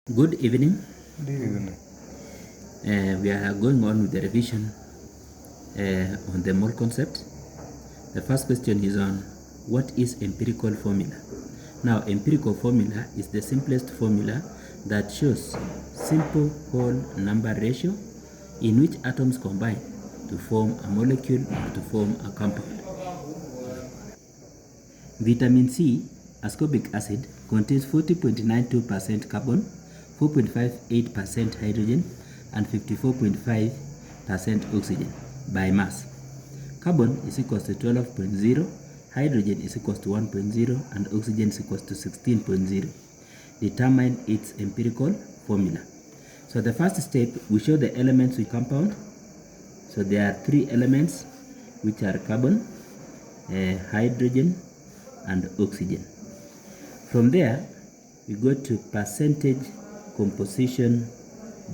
Good evening. Good evening. We are going on with the revision on the mole concept. The first question is on what is empirical formula. Now, empirical formula is the simplest formula that shows simple whole number ratio in which atoms combine to form a molecule or to form a compound. Vitamin C, ascorbic acid, contains 40.92% carbon, 4.58% hydrogen, and 54.5% oxygen by mass. Carbon is equals to 12.0, hydrogen is equals to 1.0, and oxygen is equals to 16.0. Determine its empirical formula. So the first step, we show the elements we compound. So there are three elements, which are carbon, hydrogen, and oxygen. From there, we go to percentage composition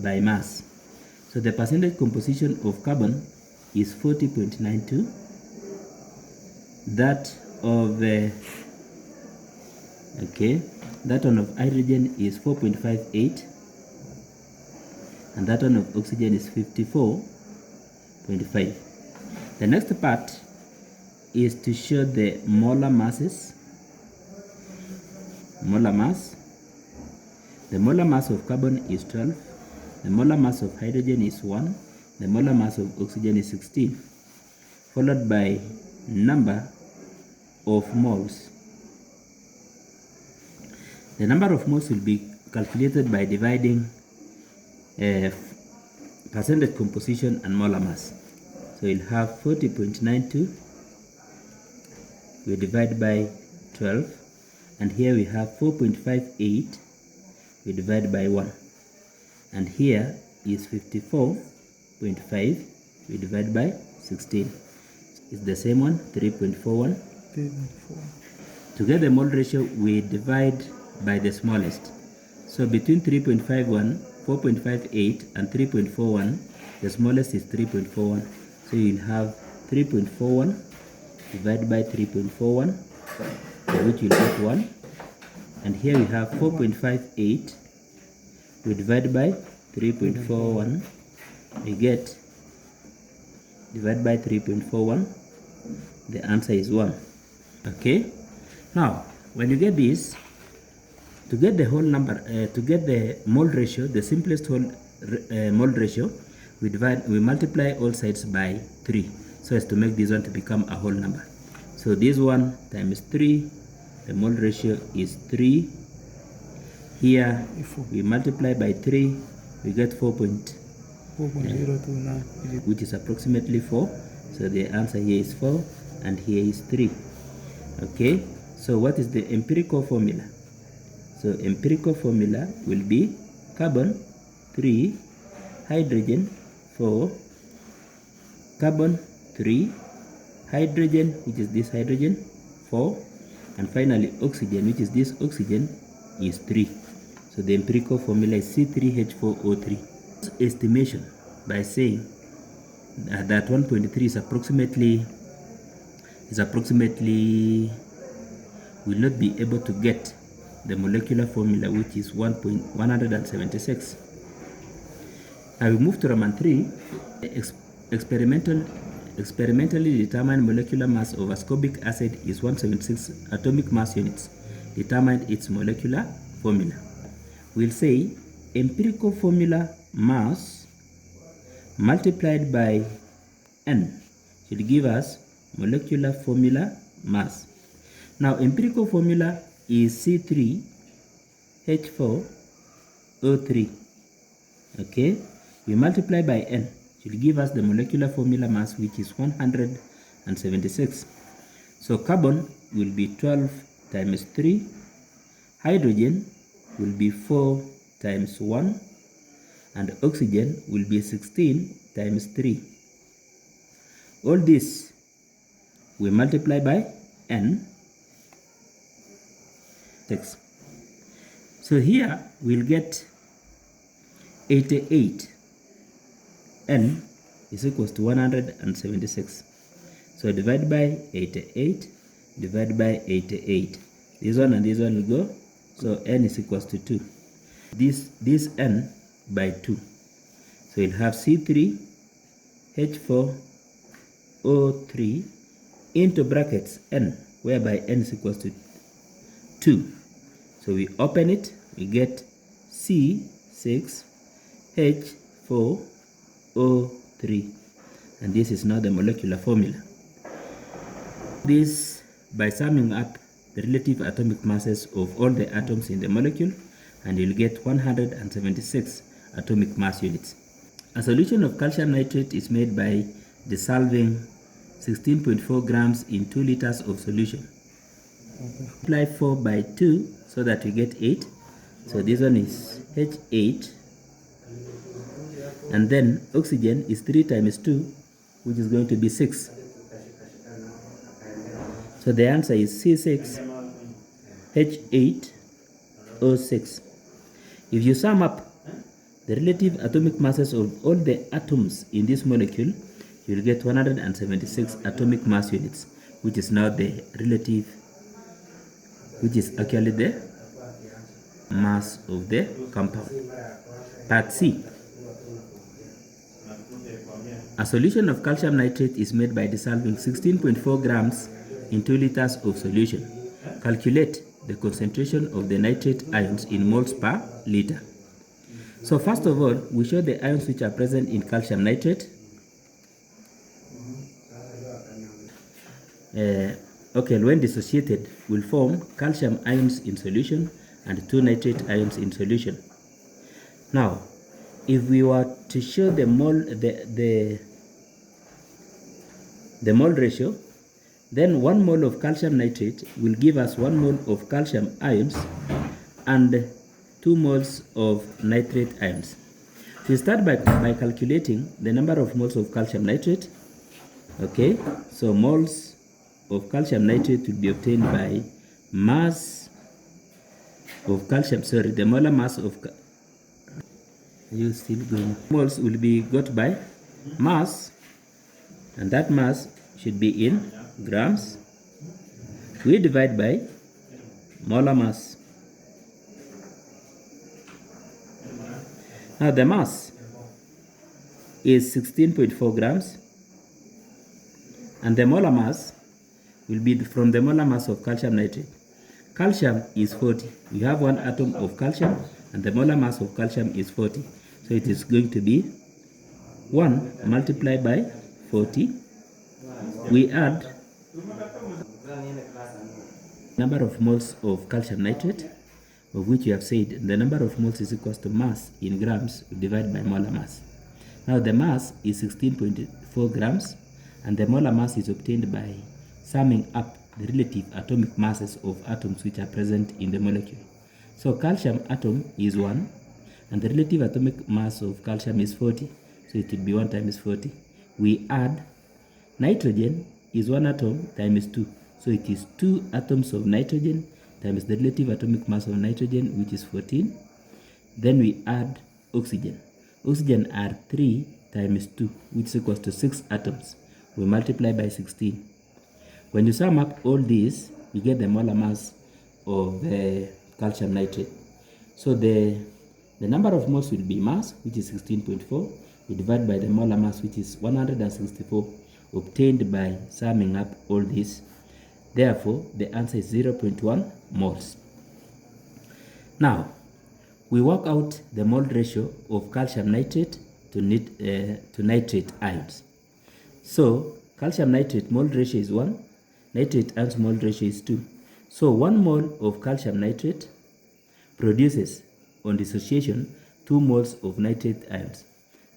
by mass. So the percentage composition of carbon is 40.92. That of that one of hydrogen is 4.58, and that one of oxygen is 54.5. The next part is to show the molar masses. Molar mass. The molar mass of carbon is 12. The molar mass of hydrogen is 1. The molar mass of oxygen is 16. Followed by number of moles. The number of moles will be calculated by dividing percentage composition and molar mass. So you'll have 40.92. We divide by 12, and here we have 4.58. We divide by 1, and here is 54.5. We divide by 16. It's the same one, 3.41. To get the mole ratio, we divide by the smallest. So between 3.51, 4.58, and 3.41, the smallest is 3.41. So you'll have 3.41 divided by 3.41, which will get 1. And here we have 4.58. We divide by 3.41. We get divided by 3.41. The answer is 1. Okay. Now, when you get this, to get the whole number, to get the mole ratio, the simplest whole mole ratio, we multiply all sides by 3, so as to make this one to become a whole number. So this one times 3, the mole ratio is 3. Here we multiply by 3, we get 4.029, which is approximately 4. So the answer here is 4, and here is 3. Okay, so what is the empirical formula? So empirical formula will be carbon 3, hydrogen 4, carbon 3, hydrogen, which is this hydrogen, 4, and finally oxygen, which is this oxygen, is 3. So the empirical formula is C3H4O3. Estimation by saying that 1.3 is approximately will not be able to get the molecular formula, which is 1.176. Now we move to Roman 3. Experimentally determined molecular mass of ascorbic acid is 176 atomic mass units. Determine its molecular formula. We'll say empirical formula mass multiplied by N should give us molecular formula mass. Now empirical formula is C3H4O3. Okay, we multiply by N should give us the molecular formula mass, which is 176. So carbon will be 12 times 3, hydrogen will be 4 times 1, and oxygen will be 16 times 3. All this we multiply by N. 6. So here we'll get 88. N is equals to 176. So divide by 88, divide by 88. This one and this one will go. So N is equals to 2. this N by 2. So you'll have C3H4O3 into brackets N, whereby N is equals to 2. So we open it, we get C6H4O3, and this is now the molecular formula. This by summing up the relative atomic masses of all the atoms in the molecule, and you'll get 176 atomic mass units. A solution of calcium nitrate is made by dissolving 16.4 grams in 2 liters of solution. Multiply 4 by 2 so that we get 8. So this one is H8, and then oxygen is 3 times 2, which is going to be 6. So the answer is C6H8O6. If you sum up the relative atomic masses of all the atoms in this molecule, you will get 176 atomic mass units, which is now the relative, which is actually the mass of the compound. Part C. A solution of calcium nitrate is made by dissolving 16.4 grams in 2 liters of solution. Calculate the concentration of the nitrate ions in moles per liter. So first of all, we show the ions which are present in calcium nitrate. Okay, when dissociated, will form calcium ions in solution and 2 nitrate ions in solution. Now, if we were to show the mole ratio, then 1 mole of calcium nitrate will give us 1 mole of calcium ions and 2 moles of nitrate ions. We start by calculating the number of moles of calcium nitrate. Okay, so moles of calcium nitrate will be obtained by mass of calcium, the molar mass of moles will be got by mass, and that mass should be in grams. We divide by molar mass. Now the mass is 16.4 grams, and the molar mass will be from the molar mass of calcium nitrate. Calcium is 40. We have 1 atom of calcium, and the molar mass of calcium is 40. So it is going to be 1 multiplied by 40. We add number of moles of calcium nitrate, of which we have said the number of moles is equal to mass in grams divided by molar mass. Now the mass is 16.4 grams, and the molar mass is obtained by summing up the relative atomic masses of atoms which are present in the molecule. So calcium atom is 1, and the relative atomic mass of calcium is 40, so it will be 1 times 40. We add nitrogen is 1 atom times 2, so it is 2 atoms of nitrogen times the relative atomic mass of nitrogen, which is 14. Then we add oxygen. Oxygen are 3 times 2, which is equals to 6 atoms. We multiply by 16. When you sum up all these, you get the molar mass of the calcium nitrate. So the number of moles will be mass, which is 16.4. We divide by the molar mass, which is 164, obtained by summing up all these. Therefore, the answer is 0.1 moles. Now, we work out the mole ratio of calcium nitrate to nitrate ions. So, calcium nitrate mole ratio is 1, nitrate ions mole ratio is 2. So, 1 mole of calcium nitrate produces, on dissociation, 2 moles of nitrate ions.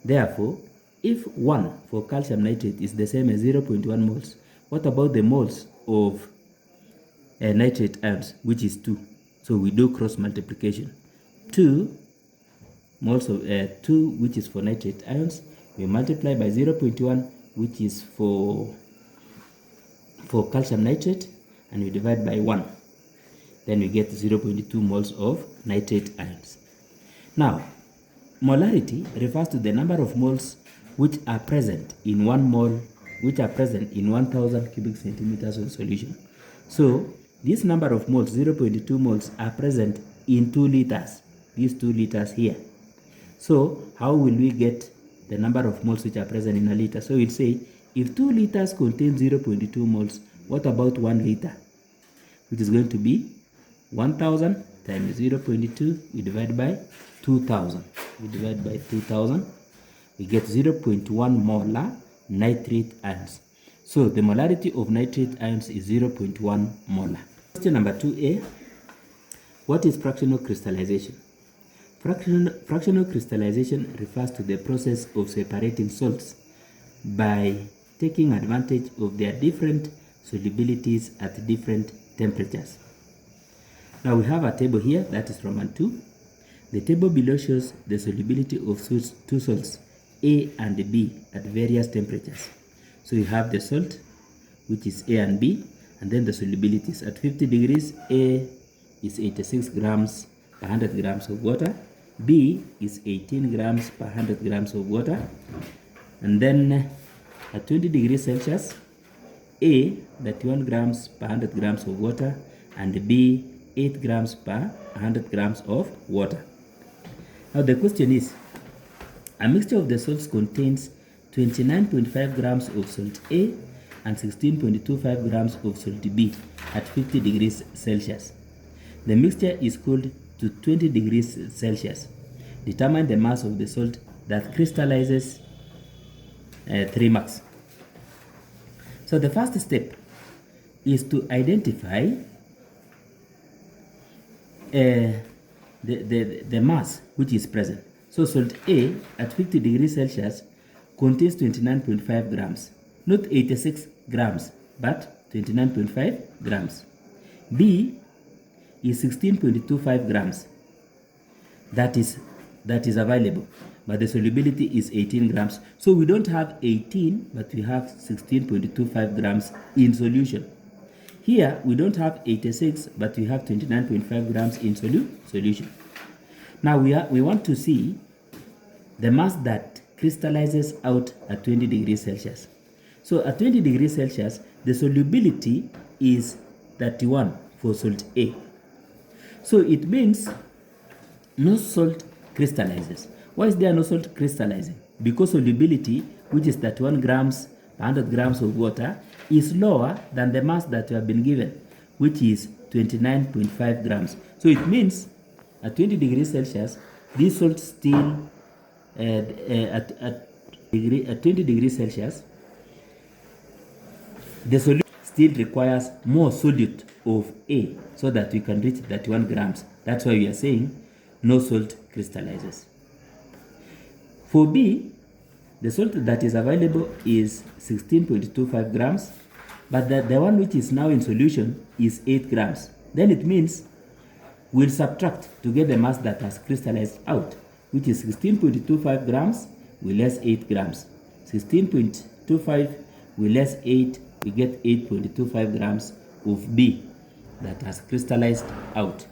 Therefore, if 1 for calcium nitrate is the same as 0.1 moles, what about the moles of nitrate ions, which is 2? So we do cross multiplication. 2 moles of 2, which is for nitrate ions, we multiply by 0.1, which is for calcium nitrate, and we divide by 1. Then we get 0.2 moles of nitrate ions. Now, molarity refers to the number of moles which are present in 1 mole, which are present in 1000 cubic centimeters of solution. So this number of moles, 0.2 moles, are present in 2 liters. these 2 liters here. So how will we get the number of moles which are present in a liter? So we'll say if 2 liters contain 0.2 moles, what about 1 liter? Which is going to be 1000 times 0.2, we divide by 2000. We divide by 2000, we get 0.1 molar nitrate ions. So the molarity of nitrate ions is 0.1 molar. Question number 2a. What is fractional crystallization? Fractional crystallization refers to the process of separating salts by taking advantage of their different solubilities at different temperatures. Now we have a table here, that is Roman 2. The table below shows the solubility of 2 salts, A and B, at various temperatures. So you have the salt, which is A and B, and then the solubilities. At 50 degrees, A is 86 grams per 100 grams of water, B is 18 grams per 100 grams of water, and then at 20 degrees Celsius, A 31 grams per 100 grams of water, and B 8 grams per 100 grams of water. Now the question is, a mixture of the salts contains 29.5 grams of salt A and 16.25 grams of salt B at 50 degrees Celsius. The mixture is cooled to 20 degrees Celsius. Determine the mass of the salt that crystallizes 3 marks. So the first step is to identify the mass which is present. So salt A at 50 degrees Celsius contains 29.5 grams, not 86 grams, but 29.5 grams. B is 16.25 grams. That is available, but the solubility is 18 grams. So we don't have 18, but we have 16.25 grams in solution. Here we don't have 86, but we have 29.5 grams in solution. Now we want to see the mass that crystallizes out at 20 degrees Celsius. So at 20 degrees Celsius, the solubility is 31 for salt A. So it means no salt crystallizes. Why is there no salt crystallizing? Because solubility, which is 31 grams per 100 grams of water, is lower than the mass that you have been given, which is 29.5 grams. So it means at 20 degrees Celsius, this salt still at 20 degrees Celsius, the solution still requires more solute of A so that we can reach 31 grams. That's why we are saying no salt crystallizes. For B, the salt that is available is 16.25 grams, but the one which is now in solution is 8 grams. Then it means we'll subtract to get the mass that has crystallized out, which is 16.25 grams, we less 8 grams. 16.25 we less 8, we get 8.25 grams of B that has crystallized out.